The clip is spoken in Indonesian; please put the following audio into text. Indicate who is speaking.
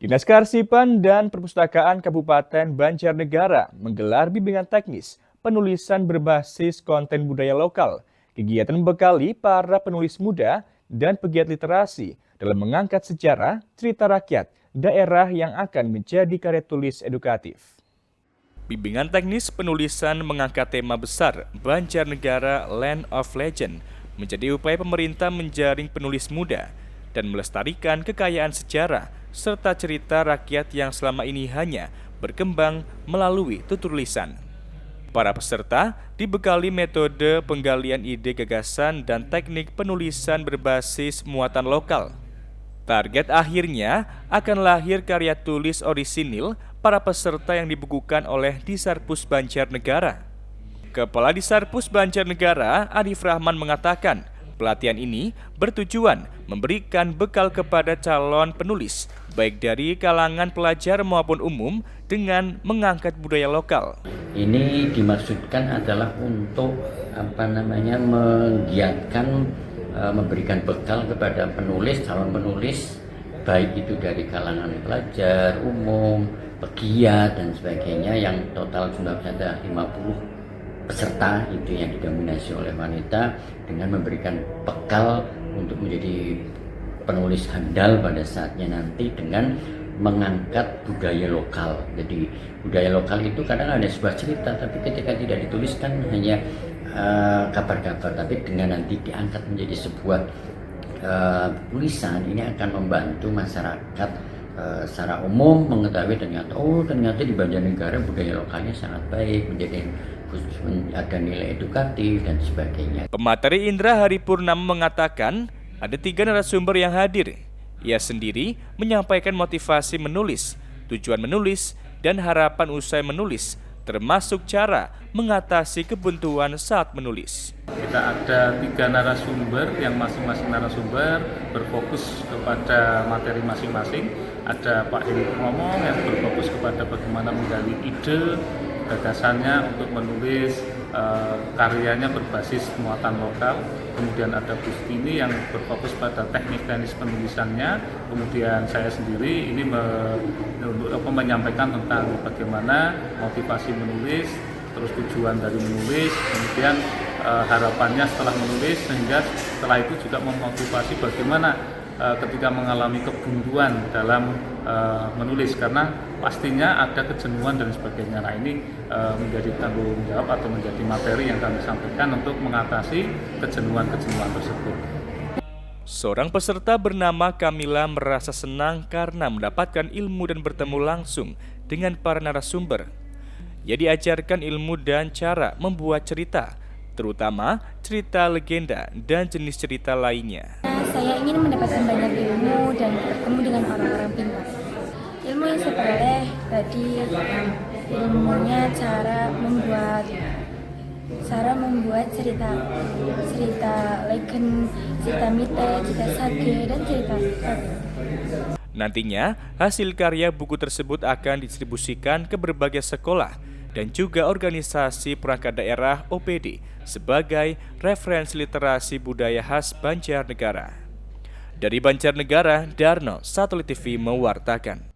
Speaker 1: Dinas Kearsipan dan Perpustakaan Kabupaten Banjarnegara menggelar bimbingan teknis penulisan berbasis konten budaya lokal. Kegiatan membekali para penulis muda dan pegiat literasi dalam mengangkat sejarah, cerita rakyat, daerah yang akan menjadi karya tulis edukatif. Bimbingan teknis penulisan mengangkat tema besar Banjarnegara Land of Legend menjadi upaya pemerintah menjaring penulis muda dan melestarikan kekayaan sejarah serta cerita rakyat yang selama ini hanya berkembang melalui tutur lisan. Para peserta dibekali metode penggalian ide gagasan dan teknik penulisan berbasis muatan lokal. Target akhirnya akan lahir karya tulis orisinil para peserta yang dibukukan oleh Disarpus Banjarnegara. Kepala Disarpus Banjarnegara, Arif Rahman mengatakan, pelatihan ini bertujuan memberikan bekal kepada calon penulis, baik dari kalangan pelajar maupun umum, dengan mengangkat budaya lokal.
Speaker 2: Ini dimaksudkan adalah untuk menggiatkan, memberikan bekal kepada penulis, calon penulis, baik itu dari kalangan pelajar, umum, pegiat dan sebagainya, yang total jumlahnya ada 50 peserta itu yang didominasi oleh wanita, dengan memberikan bekal untuk menjadi penulis handal pada saatnya nanti dengan mengangkat budaya lokal. Jadi budaya lokal itu kadang ada sebuah cerita, tapi ketika tidak dituliskan hanya kabar-kabar, tapi dengan nanti diangkat menjadi sebuah tulisan, ini akan membantu masyarakat secara umum mengetahui ternyata di Banjarnegara budaya lokalnya sangat baik, menjadi ada nilai edukatif dan sebagainya.
Speaker 1: Pemateri Indra Hari Purnama mengatakan ada 3 narasumber yang hadir. Ia sendiri menyampaikan motivasi menulis, tujuan menulis, dan harapan usai menulis, termasuk cara mengatasi kebuntuan saat menulis.
Speaker 3: Kita ada 3 narasumber yang masing-masing narasumber berfokus kepada materi masing-masing. Ada Pak Heri Purnomo yang berfokus kepada bagaimana menggali ide, gagasannya untuk menulis karyanya berbasis muatan lokal. Kemudian ada Bustini yang berfokus pada teknis penulisannya. Kemudian saya sendiri ini menyampaikan tentang bagaimana motivasi menulis, terus tujuan dari menulis, kemudian harapannya setelah menulis, sehingga setelah itu juga memotivasi bagaimana ketika mengalami kebuntuan dalam menulis, karena pastinya ada kejenuhan dan sebagainya. Nah, ini menjadi tanggung jawab atau menjadi materi yang kami sampaikan untuk mengatasi kejenuhan-kejenuhan tersebut.
Speaker 1: Seorang peserta bernama Kamila merasa senang karena mendapatkan ilmu dan bertemu langsung dengan para narasumber. Ia diajarkan ilmu dan cara membuat cerita, terutama cerita legenda dan jenis cerita lainnya.
Speaker 4: Saya ingin mendapatkan banyak ilmu dan bertemu dengan orang-orang pintar. Ilmu yang saya peroleh tadi ilmunya cara membuat cerita legend, cerita mitos, cerita sage, dan cerita.
Speaker 1: Nantinya, hasil karya buku tersebut akan didistribusikan ke berbagai sekolah dan juga organisasi perangkat daerah OPD sebagai referensi literasi budaya khas Banjarnegara. Dari Banjarnegara, Darno, Satelit TV mewartakan.